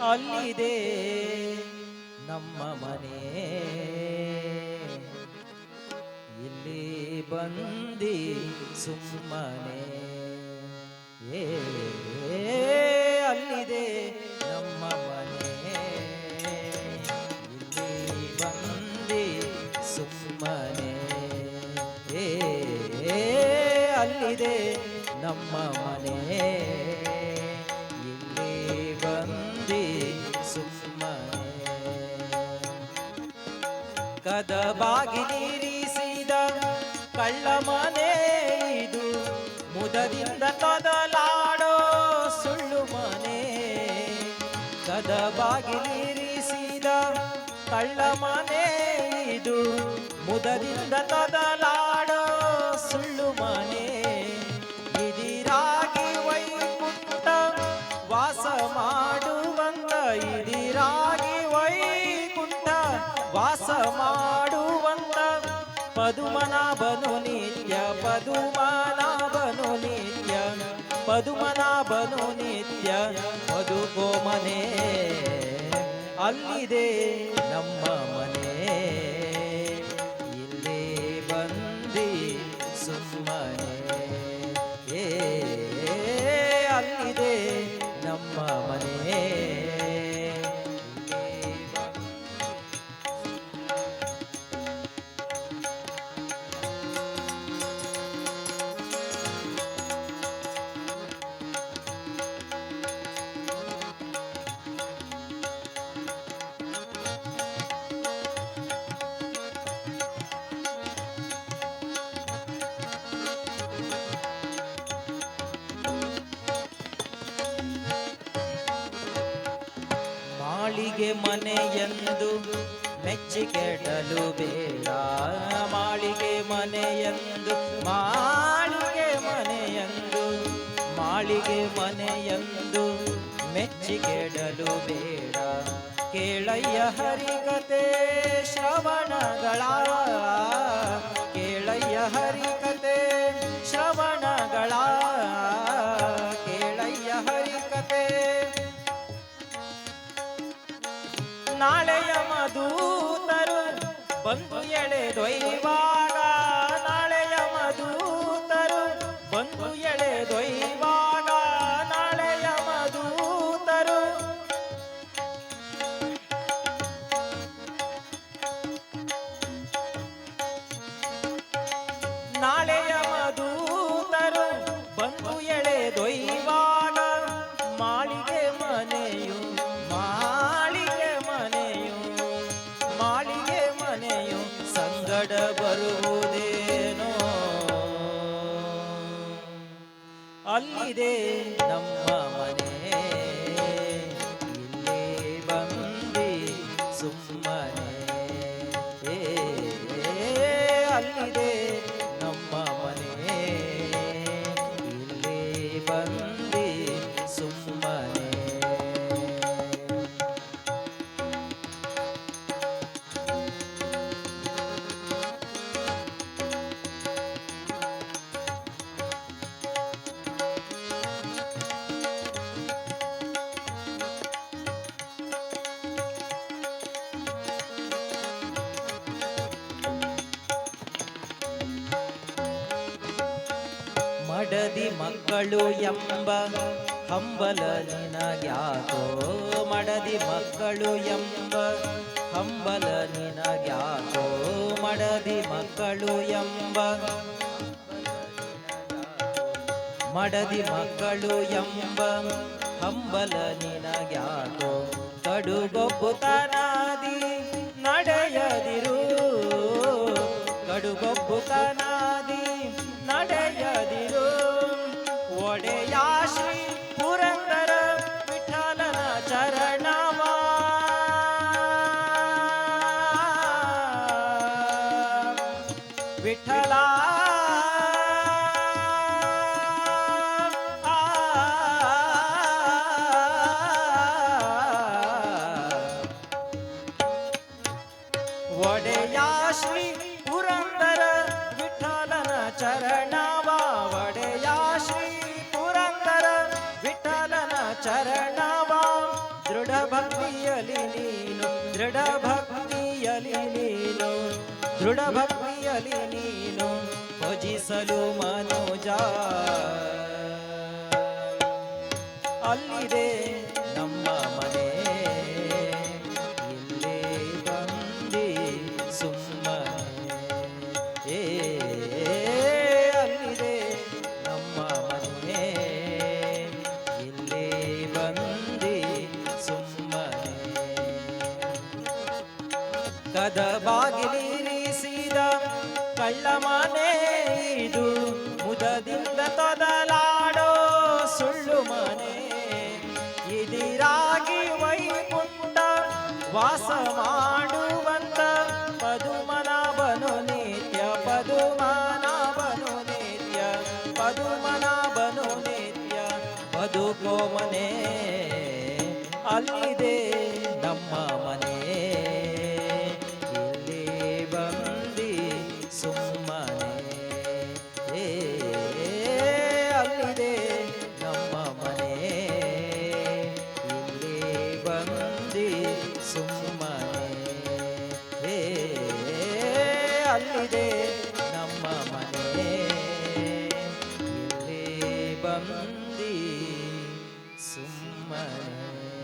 ಅಲ್ಲಿದೆ ನಮ್ಮ ಮನೆ, ಇಲ್ಲಿ ಬಂದಿ ಸುಮ್ಮನೆ. ಅಲ್ಲಿದೆ ನಮ್ಮ ಮನೆ, ಇಲ್ಲಿ ಬಂದಿ ಸುಮ್ಮನೆ. ಅಲ್ಲಿದೆ ನಮ್ಮ ಮನೆ, ಇಲ್ಲಿ ಬಂದಿ ಸುಮ್ಮನೆ. ಕದ ಬಾಗಿಲಿರಿಸಿದ ಕಳ್ಳ ಮನೆ ಇದು, ಮುದದಿಂದ ಕದಲಾಡೋ ಸುಳ್ಳು ಮನೆ. ಕದ ಬಾಗಿಲಿರಿಸಿದ ಕಳ್ಳ ಮನೆ ಇದು, ಮುದದಿಂದ ಕದಲಾಡೋ ಸುಳ್ಳು ಮನೆ. ಇದಿರಾಗಿ ವೈಕುಂಠ ವಾಸ ಮಾಡುವಂತ, ಇದಿರಾಗಿ ವೈಕುಂಠ ವಾಸ ಮಾಡುವಂತ ಪದುಮನಾಭನು ನಿತ್ಯ, ಪದುಮನಾಭನು ನಿತ್ಯ, ಪದುಮನಾಭನು ನಿತ್ಯ ಬದುಕೋ ಮನೆ. ಅಲ್ಲಿದೆ ನಮ್ಮ ಮನೆ, ಇಲ್ಲಿ ಬಂದಿ ಸುಮ್ಮನೆ. ಅಲ್ಲಿದೆ ನಮ್ಮ ಮನೆ. ಮಾಳಿಗೆ ಮನೆಯೆಂದು ಮೆಚ್ಚಿಕೆಡಲು ಬೇಡ, ಮಾಳಿಗೆ ಮನೆಯೆಂದು, ಮಾಳಿಗೆ ಮನೆಯೆಂದು, ಮಾಳಿಗೆ ಮನೆಯೆಂದು ಮೆಚ್ಚಿಕೆಡಲು ಬೇಡ. ಕೇಳಯ್ಯ ಹರಿಕತೆ ಶ್ರವಣಗಳ, ಕೇಳಯ್ಯ ಹರಿಕತೆ ಶ್ರವಣಗಳ, ಕೇಳಯ್ಯ ಹರಿಕತೆ. ನಾಳೆಯ ಮಧೂತರು ಬಂದು ಎಳೆದೊಯ್ಯುವಾಗ, ನಾಳೆಯ ಮಧೂತರು ಬಂದು ಎಳೆದೊಯ್ಯುವಾಗ, ನಾಳೆಯ ಮಧೂತರು ನಾಳೆಯ ಮಧೂತರು ಬಂದು ಎಳೆದೊಯ್ಯುವಾಗ, ಮಾಳಿಗೆ ಮನೆಯು, ಮಾಳಿಗೆ ಮನೆಯು, ಮಾಳಿಗೆ ಮನೆಯು ಸಂಗಡ ಬರುವುದೇನೋ. ಅಲ್ಲಿದೆ ನಮ್ಮ ಮನೆ, ಇಲ್ಲಿ ಬಂದಿ ಸುಮ್ಮನೆ. ಅಲ್ಲಿದೆ ನಮ್ಮ ಮನೆ, ಇಲ್ಲಿ ಬಂದಿ ಸುಮ್ಮನೆ. ಮಡದಿ ಮಕ್ಕಳು ಎಂಬ ಹಂಬಲ ನಿನಗ್ಯಾಕೋ, ಮಡದಿ ಮಕ್ಕಳು ಎಂಬ ಹಂಬಲ ನಿನಗ್ಯಾಕೋ, ಮಡದಿ ಮಕ್ಕಳು ಎಂಬ, ಮಡದಿ ಮಕ್ಕಳು ಎಂಬ ಹಂಬಲ ನಿನಗ್ಯಾಕೋ. ಕಡುಗೊಬ್ಬುತನಾದಿ ನಡೆಯದಿರು, ಕಡುಗೊಬ್ಬುತನಾದಿ ನಡೆಯದಿರು. ಒಡೆಯ ಶ್ರೀ ಪುರಂದರ ವಿಠಲನ ಚರಣವ, ವಿಠಲ ಒಡೆಯ ಶ್ರೀ ಪುರಂದರ ವಿಠಲನ ಚರಣವ, ಒಡೆಯ ಶ್ರೀ ಪುರಂದರ ವಿಠಲನ ಚರಣವ. ದೃಢ ದೃಢ ಭಕ್ತಿಯಲಿ ನೀನು ದೃಢ ಭಕ್ತಿಯಲಿ ನೀನು ಭಜಿಸಲು ಮನೋಜ ಅಲ್ಲಿದೆ ನಮ್ಮ ಮನೆ ಇಲ್ಲೇ ಬಂದಿ ಸುಮ್ಮನೆ ಅಲ್ಲಿದೆ ನಮ್ಮ ಮನೆ ಇಲ್ಲೇ ಬಂದಿ ಸುಮ್ಮನೆ ಕದ ಬಾಗಿಲಿರಿಸಿದ ಕಳ್ಳ ಮನೆ ಇದು ಮುದದಿಂದ ತೊದಲಾಡೋ ಸುಳ್ಳು ಮನೆ ಇದಿರಾಗಿ ವೈಕುಂಠ ವಾಸ ಮಾಡುವಂತ ಪದುಮನಾಭನು ನಿತ್ಯ ಪದುಮನಾಭನು ನಿತ್ಯ ಪದುಮನಾಭನು ನಿತ್ಯ ಬದುಕೋ ಮನೆ ಅಲ್ಲಿದೆ ನಮ್ಮ ಮನೆ ಇಲ್ಲಿ ಬಂದಿ ಸುಮ್ಮನೆ ಅಲ್ಲಿದೆ ನಮ್ಮ ಮನೆ ಇಲ್ಲಿ ಬಂದಿ ಸುಮ್ಮನೆ ಅಲ್ಲಿದೆ ನಮ್ಮ ಮನೆ ಇಲ್ಲಿ ಬಂದಿ ಸುಮ್ಮನೆ